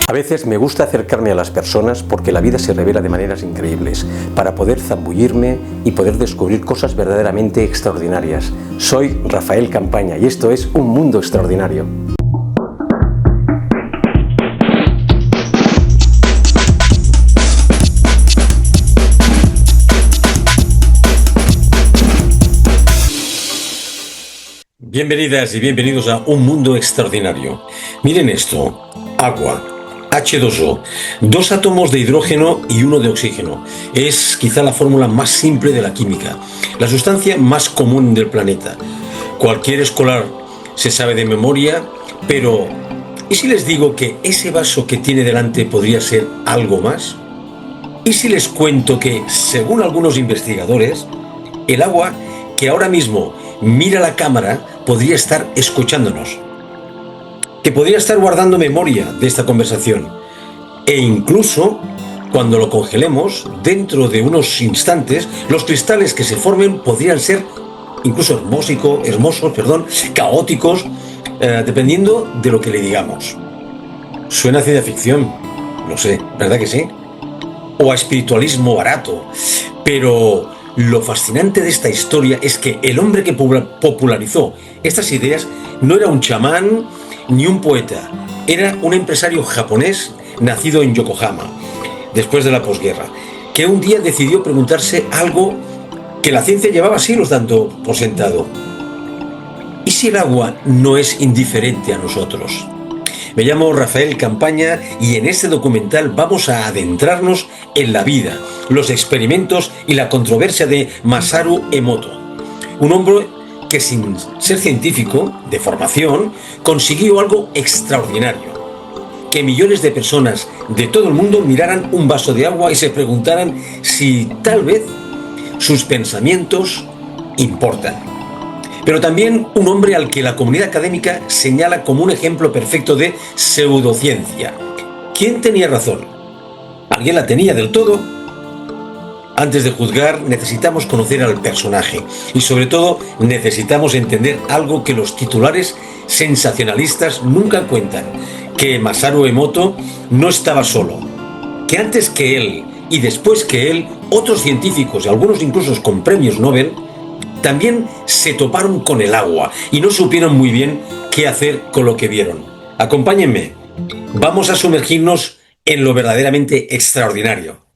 A veces me gusta acercarme a las personas porque la vida se revela de maneras increíbles, para poder zambullirme y poder descubrir cosas verdaderamente extraordinarias. Soy Rafael Campaña y esto es Un Mundo Extraordinario. Bienvenidas y bienvenidos a Un Mundo Extraordinario. Miren esto, agua, H2O, 2 átomos de hidrógeno y 1 de oxígeno. Es quizá la fórmula más simple de la química, la sustancia más común del planeta. Cualquier escolar se sabe de memoria, pero ¿y si les digo que ese vaso que tiene delante podría ser algo más? ¿Y si les cuento que, según algunos investigadores, el agua que ahora mismo mira la cámara podría estar escuchándonos, que podría estar guardando memoria de esta conversación, e incluso cuando lo congelemos, dentro de unos instantes, los cristales que se formen podrían ser incluso hermosos, caóticos, dependiendo de lo que le digamos. Suena a ciencia ficción, lo sé, ¿verdad que sí? O a espiritualismo barato, pero lo fascinante de esta historia es que el hombre que popularizó estas ideas no era un chamán ni un poeta, era un empresario japonés nacido en Yokohama, después de la posguerra, que un día decidió preguntarse algo que la ciencia llevaba siglos dando por sentado. ¿Y si el agua no es indiferente a nosotros? Me llamo Rafael Campaña y en este documental vamos a adentrarnos en la vida, los experimentos y la controversia de Masaru Emoto, un hombre que sin ser científico de formación consiguió algo extraordinario: que millones de personas de todo el mundo miraran un vaso de agua y se preguntaran si tal vez sus pensamientos importan. Pero también un hombre al que la comunidad académica señala como un ejemplo perfecto de pseudociencia. ¿Quién tenía razón? ¿Alguien la tenía del todo? Antes de juzgar, necesitamos conocer al personaje y, sobre todo, necesitamos entender algo que los titulares sensacionalistas nunca cuentan: que Masaru Emoto no estaba solo, que antes que él y después que él, otros científicos, y algunos incluso con premios Nobel, también se toparon con el agua y no supieron muy bien qué hacer con lo que vieron. Acompáñenme, vamos a sumergirnos en lo verdaderamente extraordinario.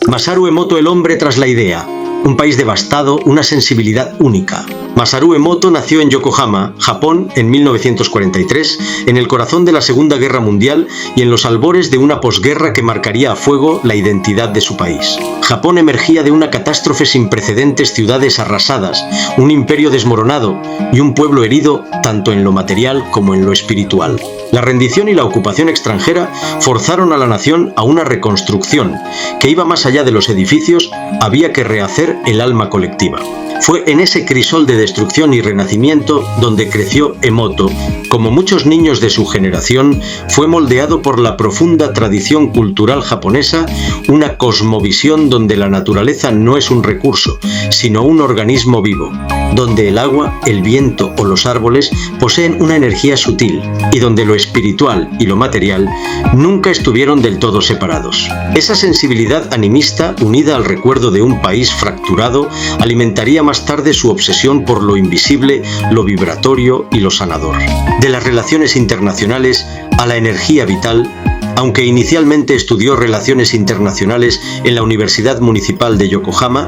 Masaru Emoto, el hombre tras la idea. un país devastado, una sensibilidad única. Masaru Emoto nació en Yokohama, Japón, en 1943, en el corazón de la Segunda Guerra Mundial y en los albores de una posguerra que marcaría a fuego la identidad de su país. Japón emergía de una catástrofe sin precedentes, ciudades arrasadas, un imperio desmoronado y un pueblo herido tanto en lo material como en lo espiritual. La rendición y la ocupación extranjera forzaron a la nación a una reconstrucción que iba más allá de los edificios, había que rehacer el alma colectiva. Fue en ese crisol de destrucción y renacimiento donde creció Emoto. Como muchos niños de su generación, fue moldeado por la profunda tradición cultural japonesa, una cosmovisión donde la naturaleza no es un recurso, sino un organismo vivo, donde el agua, el viento o los árboles poseen una energía sutil y donde lo espiritual y lo material nunca estuvieron del todo separados. Esa sensibilidad animista, unida al recuerdo de un país fracturado, alimentaría más tarde su obsesión por lo invisible, lo vibratorio y lo sanador. De las relaciones internacionales a la energía vital, aunque inicialmente estudió Relaciones Internacionales en la Universidad Municipal de Yokohama,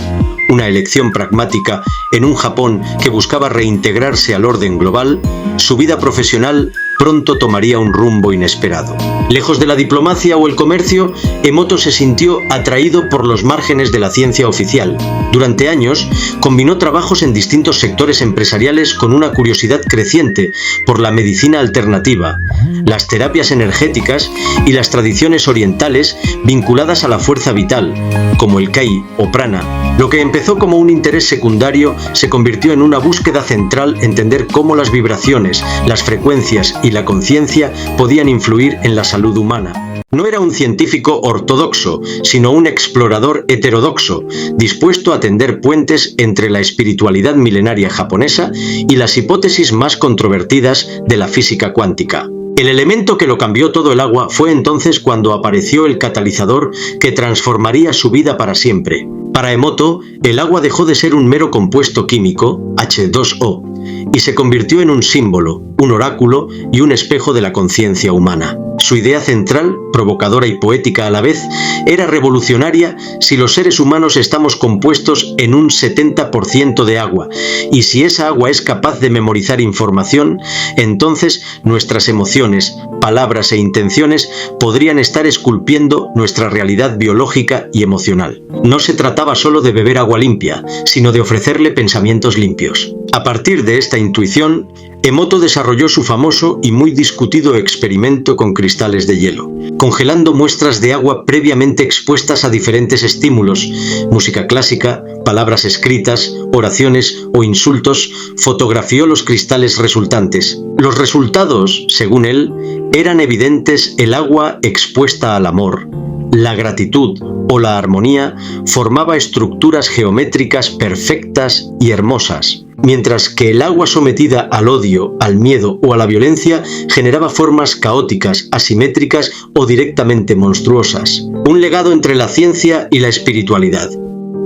una elección pragmática en un Japón que buscaba reintegrarse al orden global, su vida profesional pronto tomaría un rumbo inesperado. Lejos de la diplomacia o el comercio, Emoto se sintió atraído por los márgenes de la ciencia oficial. Durante años, combinó trabajos en distintos sectores empresariales con una curiosidad creciente por la medicina alternativa, las terapias energéticas y las tradiciones orientales vinculadas a la fuerza vital, como el Kai o Prana. Lo que empezó como un interés secundario se convirtió en una búsqueda central, entender cómo las vibraciones, las frecuencias y la conciencia podían influir en la salud humana. No era un científico ortodoxo, sino un explorador heterodoxo, dispuesto a tender puentes entre la espiritualidad milenaria japonesa y las hipótesis más controvertidas de la física cuántica. El elemento que lo cambió todo el agua fue entonces cuando apareció el catalizador que transformaría su vida para siempre. Para Emoto, el agua dejó de ser un mero compuesto químico, H2O, y se convirtió en un símbolo, un oráculo y un espejo de la conciencia humana. Su idea central, provocadora y poética a la vez, era revolucionaria si los seres humanos estamos compuestos en un 70% de agua, y si esa agua es capaz de memorizar información, entonces nuestras emociones, palabras e intenciones podrían estar esculpiendo nuestra realidad biológica y emocional. No se trataba solo de beber agua limpia, sino de ofrecerle pensamientos limpios. A partir de esta intuición, Emoto desarrolló su famoso y muy discutido experimento con cristales de hielo. Congelando muestras de agua previamente expuestas a diferentes estímulos, música clásica, palabras escritas, oraciones o insultos, fotografió los cristales resultantes. Los resultados, según él, eran evidentes: el agua expuesta al amor, la gratitud o la armonía formaba estructuras geométricas perfectas y hermosas, mientras que el agua sometida al odio, al miedo o a la violencia generaba formas caóticas, asimétricas o directamente monstruosas. Un legado entre la ciencia y la espiritualidad.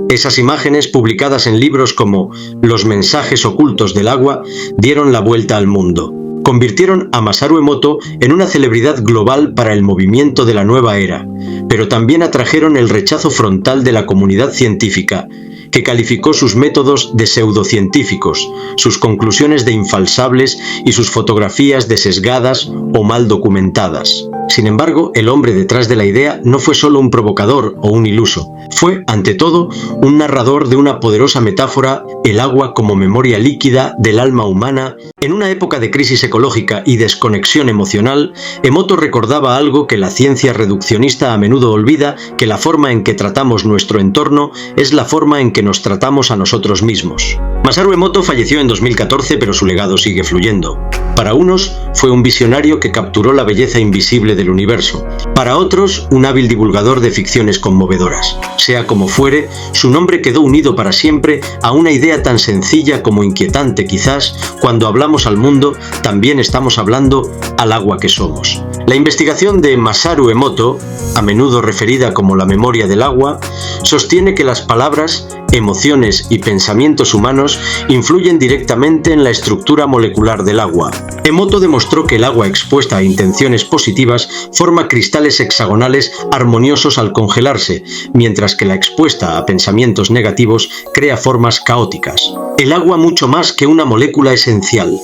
Esas imágenes, publicadas en libros como Los mensajes ocultos del agua, dieron la vuelta al mundo. Convirtieron a Masaru Emoto en una celebridad global para el movimiento de la nueva era, pero también atrajeron el rechazo frontal de la comunidad científica, que calificó sus métodos de pseudocientíficos, sus conclusiones de infalsables y sus fotografías de sesgadas o mal documentadas. Sin embargo, el hombre detrás de la idea no fue solo un provocador o un iluso, fue, ante todo, un narrador de una poderosa metáfora, el agua como memoria líquida del alma humana. En una época de crisis ecológica y desconexión emocional, Emoto recordaba algo que la ciencia reduccionista a menudo olvida, que la forma en que tratamos nuestro entorno es la forma en que nos tratamos a nosotros mismos. Masaru Emoto falleció en 2014, pero su legado sigue fluyendo. Para unos, fue un visionario que capturó la belleza invisible del universo. Para otros, un hábil divulgador de ficciones conmovedoras. Sea como fuere, su nombre quedó unido para siempre a una idea tan sencilla como inquietante quizás. Cuando hablamos al mundo, también estamos hablando al agua que somos. La investigación de Masaru Emoto, a menudo referida como la memoria del agua, sostiene que las palabras emociones y pensamientos humanos influyen directamente en la estructura molecular del agua. Emoto demostró que el agua expuesta a intenciones positivas forma cristales hexagonales armoniosos al congelarse, mientras que la expuesta a pensamientos negativos crea formas caóticas. El agua mucho más que una molécula esencial.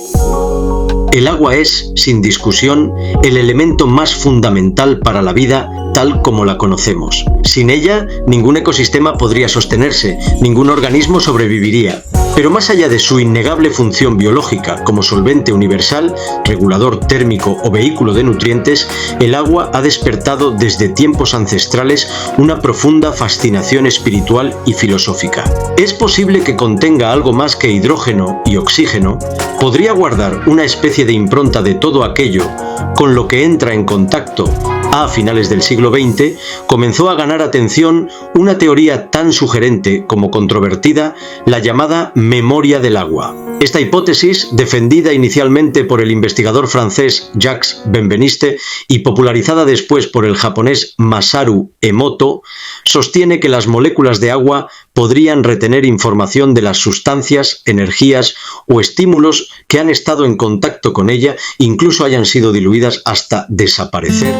El agua es, sin discusión, el elemento más fundamental para la vida tal como la conocemos. Sin ella, ningún ecosistema podría sostenerse, ningún organismo sobreviviría. Pero más allá de su innegable función biológica como solvente universal, regulador térmico o vehículo de nutrientes, el agua ha despertado desde tiempos ancestrales una profunda fascinación espiritual y filosófica. ¿Es posible que contenga algo más que hidrógeno y oxígeno? ¿Podría guardar una especie de impronta de todo aquello con lo que entra en contacto? A finales del siglo XX, comenzó a ganar atención una teoría tan sugerente como controvertida, la llamada memoria del agua. Esta hipótesis, defendida inicialmente por el investigador francés Jacques Benveniste y popularizada después por el japonés Masaru Emoto, sostiene que las moléculas de agua podrían retener información de las sustancias, energías o estímulos que han estado en contacto con ella, incluso hayan sido diluidas hasta desaparecer.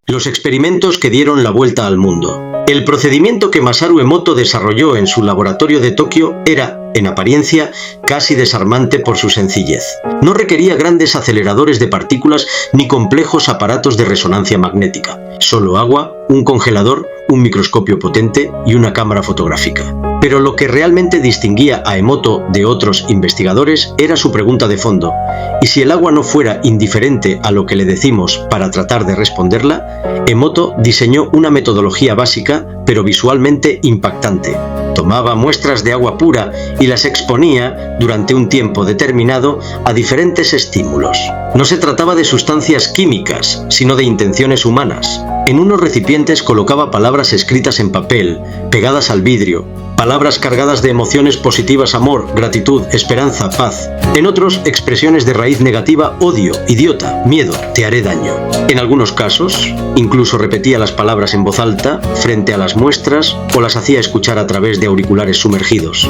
Los experimentos que dieron la vuelta al mundo. El procedimiento que Masaru Emoto desarrolló en su laboratorio de Tokio era, en apariencia, casi desarmante por su sencillez. No requería grandes aceleradores de partículas ni complejos aparatos de resonancia magnética. Solo agua, un congelador, un microscopio potente y una cámara fotográfica. Pero lo que realmente distinguía a Emoto de otros investigadores era su pregunta de fondo. ¿Y si el agua no fuera indiferente a lo que le decimos para tratar de responderla? Emoto diseñó una metodología básica, pero visualmente impactante. Tomaba muestras de agua pura y las exponía, durante un tiempo determinado, a diferentes estímulos. No se trataba de sustancias químicas, sino de intenciones humanas. En unos recipientes colocaba palabras escritas en papel, pegadas al vidrio, palabras cargadas de emociones positivas: amor, gratitud, esperanza, paz. En otros, expresiones de raíz negativa: odio, idiota, miedo, te haré daño. En algunos casos, incluso repetía las palabras en voz alta, frente a las muestras, o las hacía escuchar a través de auriculares sumergidos.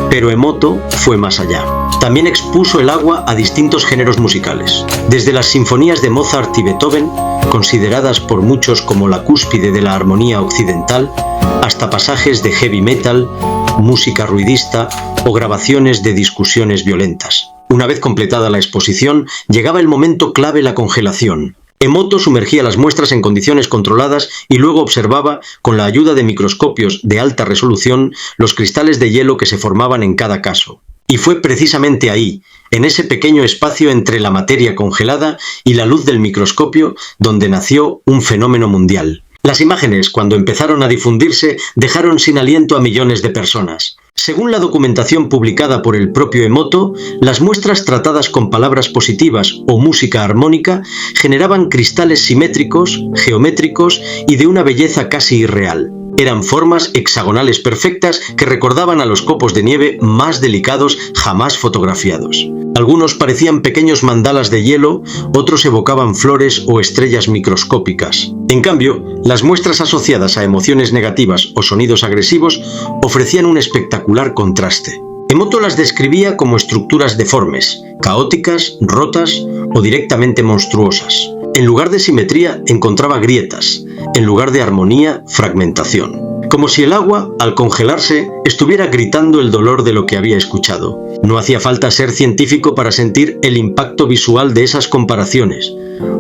Pero Emoto fue más allá. También expuso el agua a distintos géneros musicales. Desde las sinfonías de Mozart y Beethoven, consideradas por muchos como la cúspide de la armonía occidental, hasta pasajes de heavy metal, música ruidista o grabaciones de discusiones violentas. Una vez completada la exposición, llegaba el momento clave: la congelación. Emoto sumergía las muestras en condiciones controladas y luego observaba, con la ayuda de microscopios de alta resolución, los cristales de hielo que se formaban en cada caso. Y fue precisamente ahí, en ese pequeño espacio entre la materia congelada y la luz del microscopio, donde nació un fenómeno mundial. Las imágenes, cuando empezaron a difundirse, dejaron sin aliento a millones de personas. Según la documentación publicada por el propio Emoto, las muestras tratadas con palabras positivas o música armónica generaban cristales simétricos, geométricos y de una belleza casi irreal. Eran formas hexagonales perfectas que recordaban a los copos de nieve más delicados jamás fotografiados. Algunos parecían pequeños mandalas de hielo, otros evocaban flores o estrellas microscópicas. En cambio, las muestras asociadas a emociones negativas o sonidos agresivos ofrecían un espectacular contraste. Emoto las describía como estructuras deformes, caóticas, rotas o directamente monstruosas. En lugar de simetría encontraba grietas, en lugar de armonía, fragmentación. Como si el agua, al congelarse, estuviera gritando el dolor de lo que había escuchado. No hacía falta ser científico para sentir el impacto visual de esas comparaciones.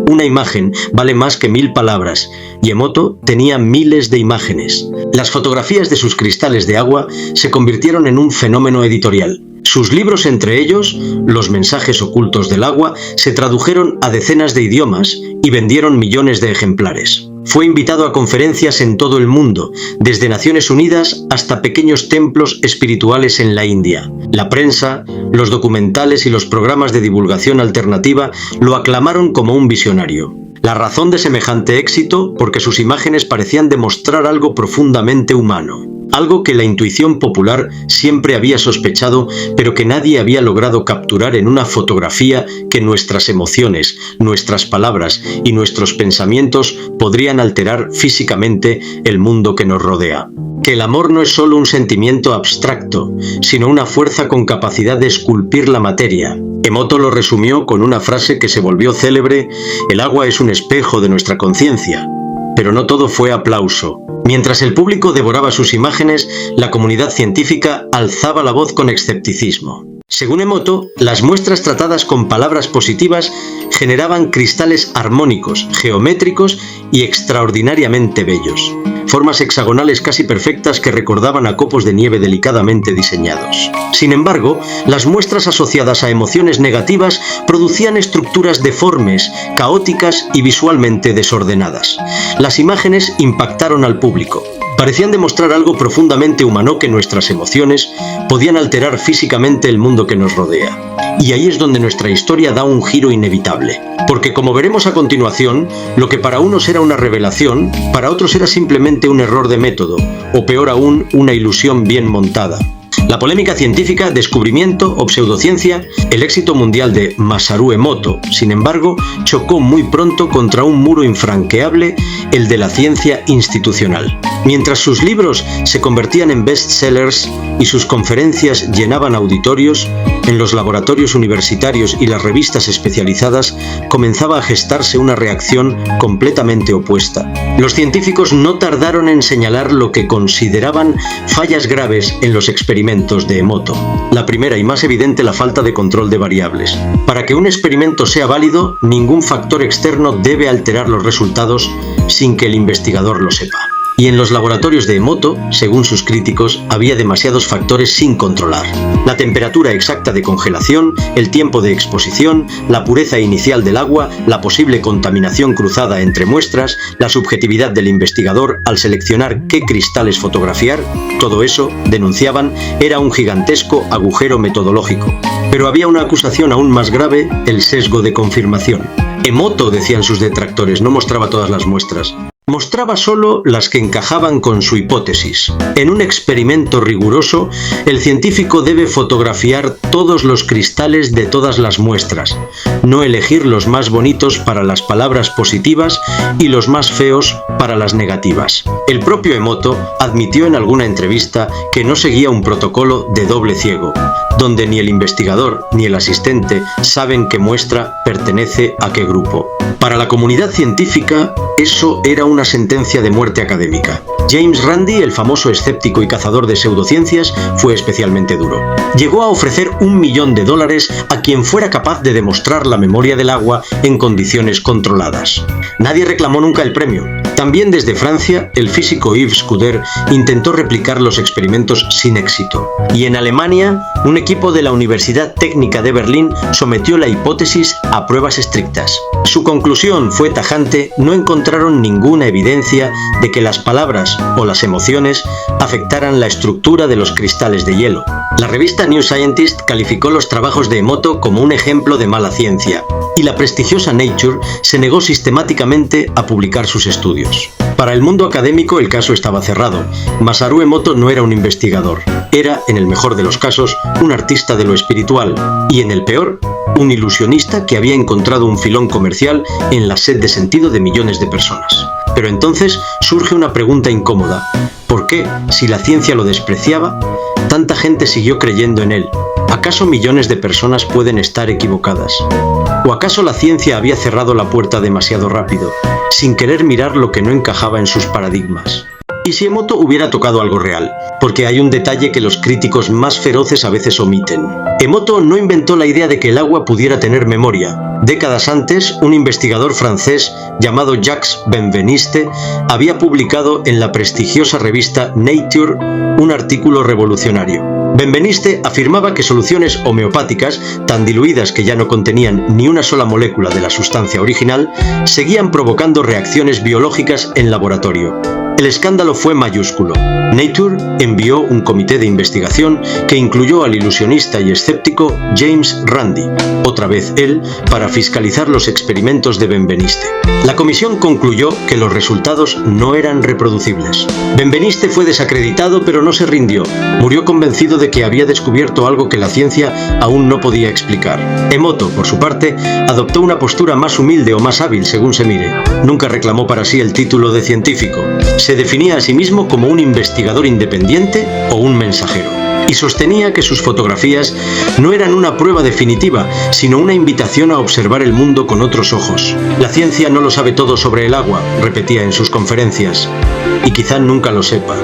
Una imagen vale más que 1000 palabras, y Emoto tenía miles de imágenes. Las fotografías de sus cristales de agua se convirtieron en un fenómeno editorial. Sus libros, entre ellos, Los mensajes ocultos del agua, se tradujeron a decenas de idiomas y vendieron millones de ejemplares. Fue invitado a conferencias en todo el mundo, desde Naciones Unidas hasta pequeños templos espirituales en la India. La prensa, los documentales y los programas de divulgación alternativa lo aclamaron como un visionario. La razón de semejante éxito, porque sus imágenes parecían demostrar algo profundamente humano. Algo que la intuición popular siempre había sospechado, pero que nadie había logrado capturar en una fotografía que nuestras emociones, nuestras palabras y nuestros pensamientos podrían alterar físicamente el mundo que nos rodea. Que el amor no es solo un sentimiento abstracto, sino una fuerza con capacidad de esculpir la materia. Emoto lo resumió con una frase que se volvió célebre: el agua es un espejo de nuestra conciencia. Pero no todo fue aplauso. Mientras el público devoraba sus imágenes, la comunidad científica alzaba la voz con escepticismo. Según Emoto, las muestras tratadas con palabras positivas generaban cristales armónicos, geométricos y extraordinariamente bellos. Formas hexagonales casi perfectas que recordaban a copos de nieve delicadamente diseñados. Sin embargo, las muestras asociadas a emociones negativas producían estructuras deformes, caóticas y visualmente desordenadas. Las imágenes impactaron al público. Parecían demostrar algo profundamente humano, que nuestras emociones podían alterar físicamente el mundo que nos rodea. Y ahí es donde nuestra historia da un giro inevitable. Porque, como veremos a continuación, lo que para unos era una revelación, para otros era simplemente un error de método, o peor aún, una ilusión bien montada. La polémica científica, descubrimiento o pseudociencia, el éxito mundial de Masaru Emoto, sin embargo, chocó muy pronto contra un muro infranqueable, el de la ciencia institucional. Mientras sus libros se convertían en bestsellers y sus conferencias llenaban auditorios, en los laboratorios universitarios y las revistas especializadas comenzaba a gestarse una reacción completamente opuesta. Los científicos no tardaron en señalar lo que consideraban fallas graves en los experimentos de Emoto. La primera y más evidente, la falta de control de variables. Para que un experimento sea válido, ningún factor externo debe alterar los resultados sin que el investigador lo sepa. Y en los laboratorios de Emoto, según sus críticos, había demasiados factores sin controlar. La temperatura exacta de congelación, el tiempo de exposición, la pureza inicial del agua, la posible contaminación cruzada entre muestras, la subjetividad del investigador al seleccionar qué cristales fotografiar, todo eso, denunciaban, era un gigantesco agujero metodológico. Pero había una acusación aún más grave: el sesgo de confirmación. Emoto, decían sus detractores, no mostraba todas las muestras. Mostraba solo las que encajaban con su hipótesis. En un experimento riguroso, el científico debe fotografiar todos los cristales de todas las muestras, no elegir los más bonitos para las palabras positivas y los más feos para las negativas. El propio Emoto admitió en alguna entrevista que no seguía un protocolo de doble ciego, donde ni el investigador ni el asistente saben qué muestra pertenece a qué grupo. Para la comunidad científica, eso era una sentencia de muerte académica. James Randi, el famoso escéptico y cazador de pseudociencias, fue especialmente duro. Llegó a ofrecer $1 millón a quien fuera capaz de demostrar la memoria del agua en condiciones controladas. Nadie reclamó nunca el premio. También desde Francia, el físico Yves Scudder intentó replicar los experimentos sin éxito. Y en Alemania, un equipo de la Universidad Técnica de Berlín sometió la hipótesis a pruebas estrictas. Su conclusión fue tajante: no encontraron ninguna evidencia de que las palabras o las emociones afectaran la estructura de los cristales de hielo. La revista New Scientist calificó los trabajos de Emoto como un ejemplo de mala ciencia, y la prestigiosa Nature se negó sistemáticamente a publicar sus estudios. Para el mundo académico el caso estaba cerrado. Masaru Emoto no era un investigador, era, en el mejor de los casos, un artista de lo espiritual, y en el peor, un ilusionista que había encontrado un filón comercial en la sed de sentido de millones de personas. Pero entonces surge una pregunta incómoda: ¿por qué, si la ciencia lo despreciaba, tanta gente siguió creyendo en él? ¿Acaso millones de personas pueden estar equivocadas? ¿O acaso la ciencia había cerrado la puerta demasiado rápido, sin querer mirar lo que no encajaba en sus paradigmas? Y si Emoto hubiera tocado algo real, porque hay un detalle que los críticos más feroces a veces omiten. Emoto no inventó la idea de que el agua pudiera tener memoria. Décadas antes, un investigador francés llamado Jacques Benveniste había publicado en la prestigiosa revista Nature un artículo revolucionario. Benveniste afirmaba que soluciones homeopáticas, tan diluidas que ya no contenían ni una sola molécula de la sustancia original, seguían provocando reacciones biológicas en laboratorio. El escándalo fue mayúsculo. Nature envió un comité de investigación que incluyó al ilusionista y escéptico James Randi, otra vez él, para fiscalizar los experimentos de Benveniste. La comisión concluyó que los resultados no eran reproducibles. Benveniste fue desacreditado, pero no se rindió. Murió convencido de que había descubierto algo que la ciencia aún no podía explicar. Emoto, por su parte, adoptó una postura más humilde o más hábil, según se mire. Nunca reclamó para sí el título de científico. Se definía a sí mismo como un investigador independiente o un mensajero, y sostenía que sus fotografías no eran una prueba definitiva, sino una invitación a observar el mundo con otros ojos. La ciencia no lo sabe todo sobre el agua, repetía en sus conferencias, y quizá nunca lo sepa.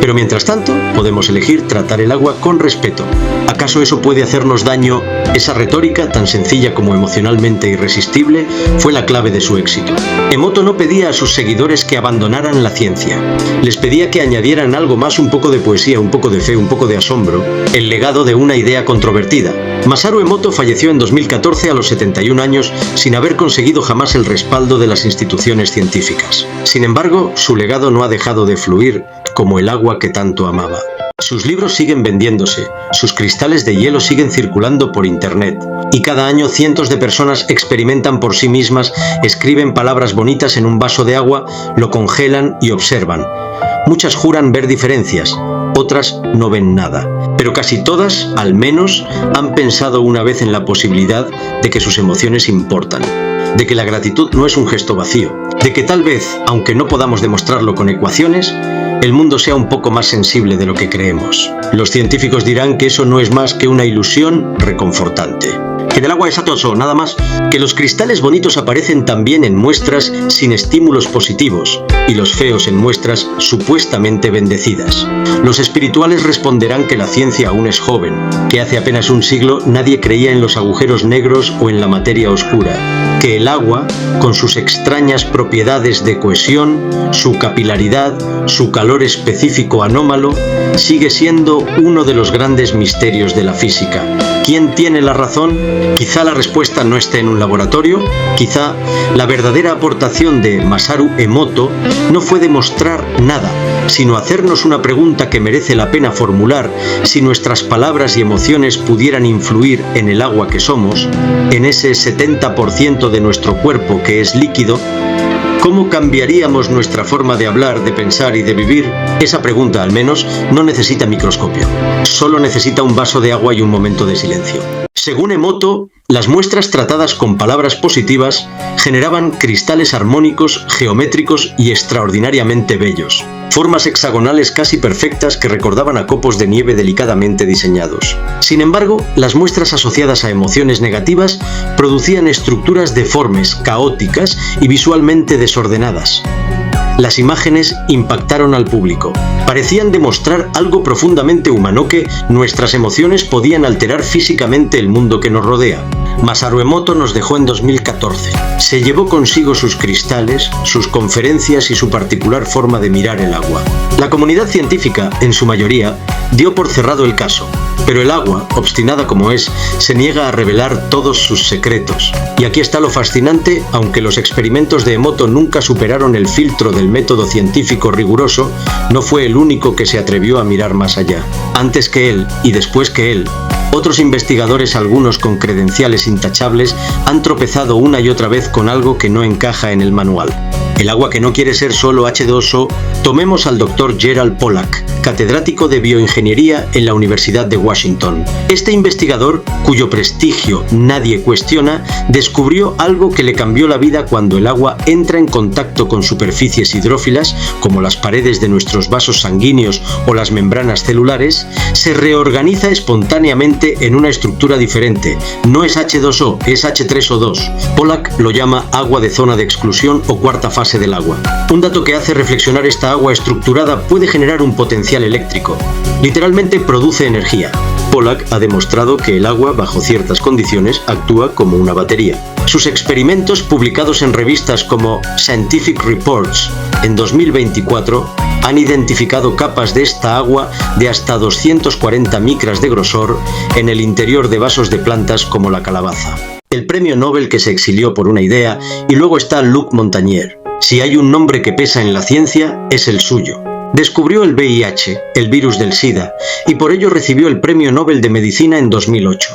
Pero mientras tanto, podemos elegir tratar el agua con respeto. ¿Acaso eso puede hacernos daño? Esa retórica, tan sencilla como emocionalmente irresistible, fue la clave de su éxito. Emoto no pedía a sus seguidores que abandonaran la ciencia. Les pedía que añadieran algo más, un poco de poesía, un poco de fe, un poco de asombro, el legado de una idea controvertida. Masaru Emoto falleció en 2014 a los 71 años sin haber conseguido jamás el respaldo de las instituciones científicas. Sin embargo, su legado no ha dejado de fluir como el agua que tanto amaba. Sus libros siguen vendiéndose, sus cristales de hielo siguen circulando por internet, y cada año cientos de personas experimentan por sí mismas, escriben palabras bonitas en un vaso de agua, lo congelan y observan. Muchas juran ver diferencias, otras no ven nada, pero casi todas, al menos, han pensado una vez en la posibilidad de que sus emociones importan, de que la gratitud no es un gesto vacío, de que tal vez, aunque no podamos demostrarlo con ecuaciones, el mundo sea un poco más sensible de lo que creemos. Los científicos dirán que eso no es más que una ilusión reconfortante. Que del agua es atoso, nada más. Que los cristales bonitos aparecen también en muestras sin estímulos positivos y los feos en muestras supuestamente bendecidas. Los espirituales responderán que la ciencia aún es joven, que hace apenas un siglo nadie creía en los agujeros negros o en la materia oscura, que el agua, con sus extrañas propiedades de cohesión, su capilaridad, su calor específico anómalo, sigue siendo uno de los grandes misterios de la física. ¿Quién tiene la razón? Quizá la respuesta no esté en un laboratorio, quizá la verdadera aportación de Masaru Emoto no fue demostrar nada, sino hacernos una pregunta que merece la pena formular si nuestras palabras y emociones pudieran influir en el agua que somos, en ese 70% de nuestro cuerpo que es líquido. ¿Cómo cambiaríamos nuestra forma de hablar, de pensar y de vivir? Esa pregunta, al menos, no necesita microscopio. Solo necesita un vaso de agua y un momento de silencio. Según Emoto, las muestras tratadas con palabras positivas generaban cristales armónicos, geométricos y extraordinariamente bellos. Formas hexagonales casi perfectas que recordaban a copos de nieve delicadamente diseñados. Sin embargo, las muestras asociadas a emociones negativas producían estructuras deformes, caóticas y visualmente desordenadas. Las imágenes impactaron al público. Parecían demostrar algo profundamente humano, que nuestras emociones podían alterar físicamente el mundo que nos rodea. Masaru Emoto nos dejó en 2014. Se llevó consigo sus cristales, sus conferencias y su particular forma de mirar el agua. La comunidad científica, en su mayoría, dio por cerrado el caso, pero el agua, obstinada como es, se niega a revelar todos sus secretos. Y aquí está lo fascinante: aunque los experimentos de Emoto nunca superaron el filtro del método científico riguroso, no fue el único que se atrevió a mirar más allá. Antes que él y después que él, otros investigadores, algunos con credenciales intachables, han tropezado una y otra vez con algo que no encaja en el manual. El agua que no quiere ser solo H2O. Tomemos al Dr. Gerald Pollack, catedrático de bioingeniería en la Universidad de Washington. Este investigador, cuyo prestigio nadie cuestiona, descubrió algo que le cambió la vida cuando el agua entra en contacto con superficies hidrófilas, como las paredes de nuestros vasos sanguíneos o las membranas celulares. Se reorganiza espontáneamente en una estructura diferente. No es H2O, es H3O2. Pollack lo llama agua de zona de exclusión o cuarta fase fase del agua. Un dato que hace reflexionar: esta agua estructurada puede generar un potencial eléctrico. Literalmente produce energía. Pollack ha demostrado que el agua, bajo ciertas condiciones, actúa como una batería. Sus experimentos, publicados en revistas como Scientific Reports en 2024, han identificado capas de esta agua de hasta 240 micras de grosor en el interior de vasos de plantas como la calabaza. El premio Nobel que se exilió por una idea, y luego está Luc Montagnier. Si hay un nombre que pesa en la ciencia, es el suyo. Descubrió el VIH, el virus del SIDA, y por ello recibió el Premio Nobel de Medicina en 2008.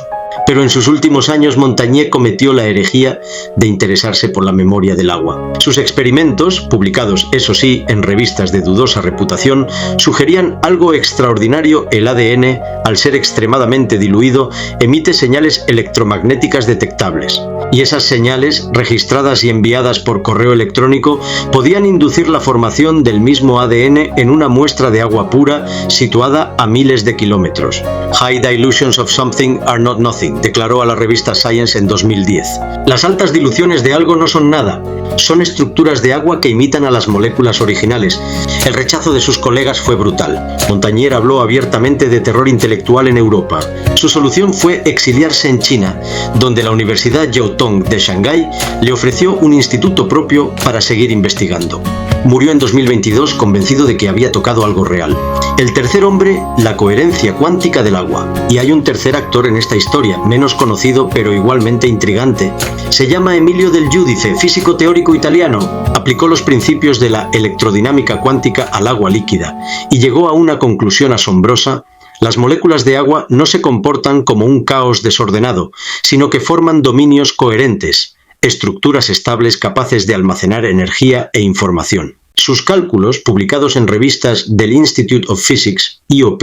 Pero en sus últimos años Montagnier cometió la herejía de interesarse por la memoria del agua. Sus experimentos, publicados eso sí en revistas de dudosa reputación, sugerían algo extraordinario: el ADN, al ser extremadamente diluido, emite señales electromagnéticas detectables. Y esas señales, registradas y enviadas por correo electrónico, podían inducir la formación del mismo ADN en una muestra de agua pura situada a miles de kilómetros. High dilutions of something are not nothing, declaró a la revista Science en 2010. Las altas diluciones de algo no son nada, son estructuras de agua que imitan a las moléculas originales. El rechazo de sus colegas fue brutal. Montagnier habló abiertamente de terror intelectual en Europa. Su solución fue exiliarse en China, donde la Universidad Jiao Tong de Shanghái le ofreció un instituto propio para seguir investigando. Murió en 2022 convencido de que había tocado algo real. El tercer hombre, la coherencia cuántica del agua. Y hay un tercer actor en esta historia, menos conocido pero igualmente intrigante. Se llama Emilio Del Giudice, físico teórico italiano. Aplicó los principios de la electrodinámica cuántica al agua líquida y llegó a una conclusión asombrosa: las moléculas de agua no se comportan como un caos desordenado, sino que forman dominios coherentes, estructuras estables capaces de almacenar energía e información. Sus cálculos, publicados en revistas del Institute of Physics, IOP,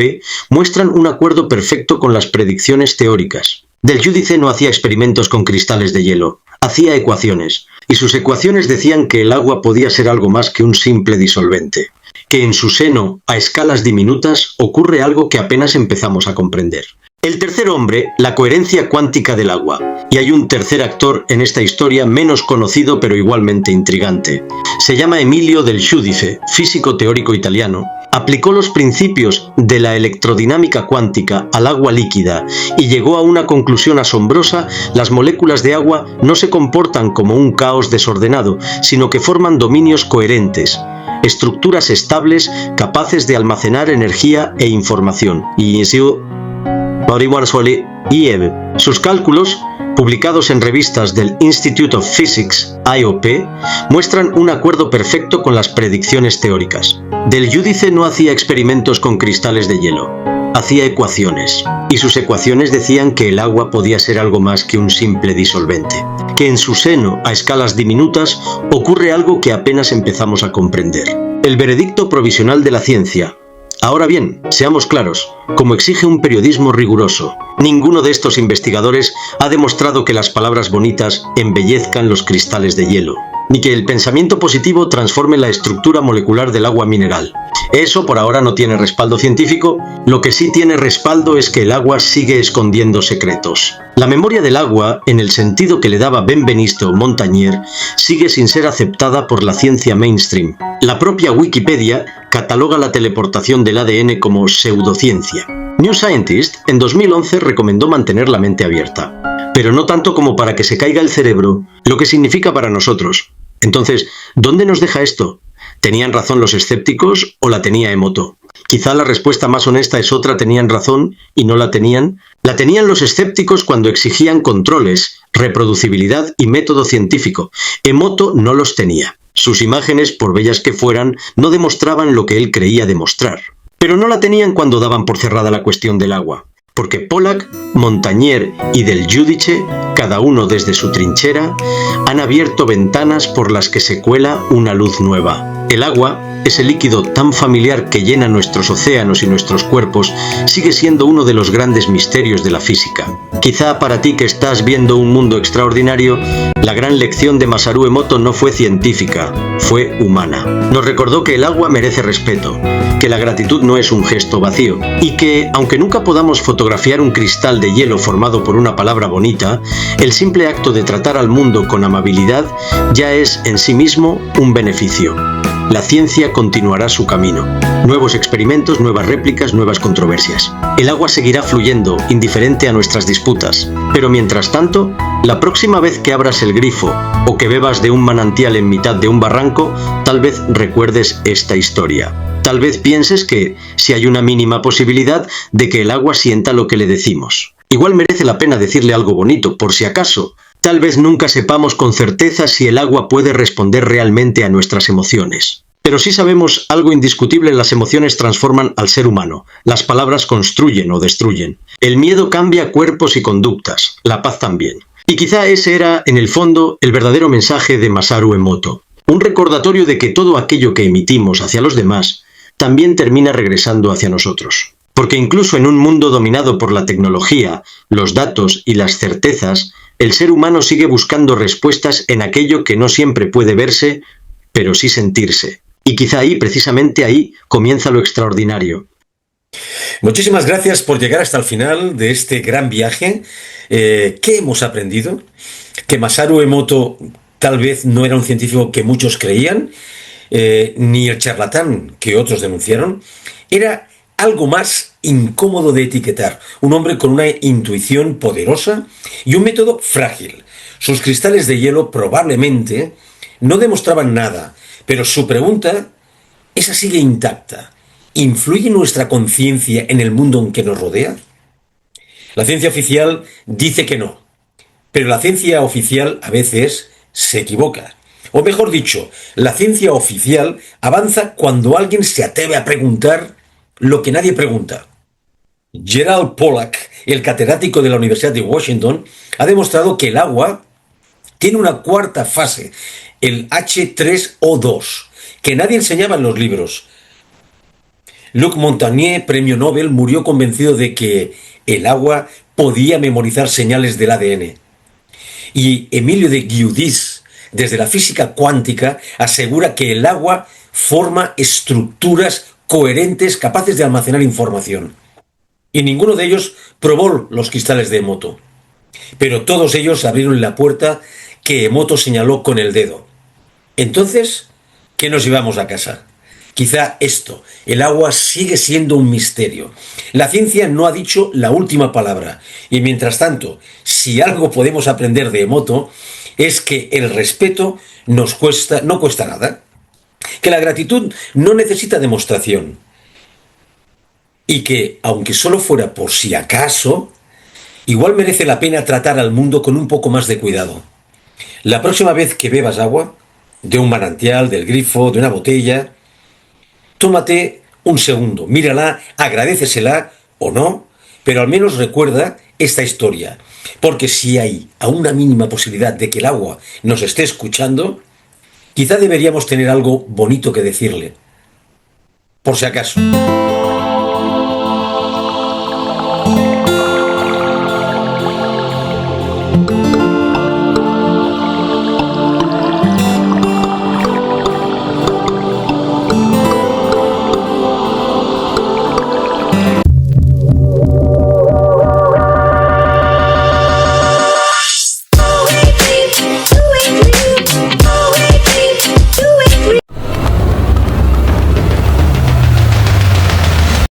muestran un acuerdo perfecto con las predicciones teóricas. Del Giudice no hacía experimentos con cristales de hielo, hacía ecuaciones, y sus ecuaciones decían que el agua podía ser algo más que un simple disolvente, que en su seno, a escalas diminutas, ocurre algo que apenas empezamos a comprender. El tercer hombre, la coherencia cuántica del agua. Y hay un tercer actor en esta historia, menos conocido pero igualmente intrigante. Se llama Emilio Del Giudice, físico teórico italiano. Aplicó los principios de la electrodinámica cuántica al agua líquida y llegó a una conclusión asombrosa: las moléculas de agua no se comportan como un caos desordenado, sino que forman dominios coherentes, estructuras estables capaces de almacenar energía e información. Sus cálculos, publicados en revistas del Institute of Physics, IOP, muestran un acuerdo perfecto con las predicciones teóricas. Del Giudice no hacía experimentos con cristales de hielo, hacía ecuaciones, y sus ecuaciones decían que el agua podía ser algo más que un simple disolvente, que en su seno, a escalas diminutas, ocurre algo que apenas empezamos a comprender. El veredicto provisional de la ciencia. Ahora bien, seamos claros, como exige un periodismo riguroso, ninguno de estos investigadores ha demostrado que las palabras bonitas embellezcan los cristales de hielo, ni que el pensamiento positivo transforme la estructura molecular del agua mineral. Eso por ahora no tiene respaldo científico. Lo que sí tiene respaldo es que el agua sigue escondiendo secretos. La memoria del agua, en el sentido que le daba Benveniste Montagnier, sigue sin ser aceptada por la ciencia mainstream. La propia Wikipedia cataloga la teleportación del ADN como pseudociencia. New Scientist en 2011 recomendó mantener la mente abierta, pero no tanto como para que se caiga el cerebro, lo que significa para nosotros. Entonces, ¿dónde nos deja esto? ¿Tenían razón los escépticos o la tenía Emoto? Quizá la respuesta más honesta es otra: ¿tenían razón y no la tenían? La tenían los escépticos cuando exigían controles, reproducibilidad y método científico. Emoto no los tenía. Sus imágenes, por bellas que fueran, no demostraban lo que él creía demostrar. Pero no la tenían cuando daban por cerrada la cuestión del agua, porque Pollack, Montagnier y Del Giudice, cada uno desde su trinchera, han abierto ventanas por las que se cuela una luz nueva. El agua, ese líquido tan familiar que llena nuestros océanos y nuestros cuerpos, sigue siendo uno de los grandes misterios de la física. Quizá para ti que estás viendo un mundo extraordinario, la gran lección de Masaru Emoto no fue científica, fue humana. Nos recordó que el agua merece respeto, que la gratitud no es un gesto vacío, y que, aunque nunca podamos fotografiar un cristal de hielo formado por una palabra bonita, el simple acto de tratar al mundo con amabilidad ya es en sí mismo un beneficio. La ciencia continuará su camino. Nuevos experimentos, nuevas réplicas, nuevas controversias. El agua seguirá fluyendo, indiferente a nuestras disputas. Pero mientras tanto, la próxima vez que abras el grifo o que bebas de un manantial en mitad de un barranco, tal vez recuerdes esta historia. Tal vez pienses que si hay una mínima posibilidad de que el agua sienta lo que le decimos. Igual merece la pena decirle algo bonito, por si acaso. Tal vez nunca sepamos con certeza si el agua puede responder realmente a nuestras emociones. Pero sí sabemos algo indiscutible: las emociones transforman al ser humano. Las palabras construyen o destruyen. El miedo cambia cuerpos y conductas. La paz también. Y quizá ese era, en el fondo, el verdadero mensaje de Masaru Emoto. Un recordatorio de que todo aquello que emitimos hacia los demás también termina regresando hacia nosotros. Porque incluso en un mundo dominado por la tecnología, los datos y las certezas, el ser humano sigue buscando respuestas en aquello que no siempre puede verse, pero sí sentirse. Y quizá ahí, precisamente ahí, comienza lo extraordinario. Muchísimas gracias por llegar hasta el final de este gran viaje. ¿Qué hemos aprendido? Que Masaru Emoto tal vez no era un científico que muchos creían, ni el charlatán que otros denunciaron. Era algo más incómodo de etiquetar, un hombre con una intuición poderosa y un método frágil. Sus cristales de hielo probablemente no demostraban nada, pero su pregunta, esa sigue intacta. ¿Influye nuestra conciencia en el mundo en que nos rodea? La ciencia oficial dice que no, pero la ciencia oficial a veces se equivoca. O mejor dicho, la ciencia oficial avanza cuando alguien se atreve a preguntar lo que nadie pregunta. Gerald Pollack, el catedrático de la Universidad de Washington, ha demostrado que el agua tiene una cuarta fase, el H3O2, que nadie enseñaba en los libros. Luc Montagnier, premio Nobel, murió convencido de que el agua podía memorizar señales del ADN. Y Emilio de Giudice, desde la física cuántica, asegura que el agua forma estructuras coherentes capaces de almacenar información. Y ninguno de ellos probó los cristales de Emoto. Pero todos ellos abrieron la puerta que Emoto señaló con el dedo. Entonces, ¿qué nos llevamos a casa? Quizá esto: el agua sigue siendo un misterio. La ciencia no ha dicho la última palabra. Y mientras tanto, si algo podemos aprender de Emoto, es que el respeto no cuesta nada. Que la gratitud no necesita demostración. Y que, aunque solo fuera por si acaso, igual merece la pena tratar al mundo con un poco más de cuidado. La próxima vez que bebas agua, de un manantial, del grifo, de una botella, tómate un segundo, mírala, agradécesela o no, pero al menos recuerda esta historia. Porque si hay aún una mínima posibilidad de que el agua nos esté escuchando, quizá deberíamos tener algo bonito que decirle. Por si acaso.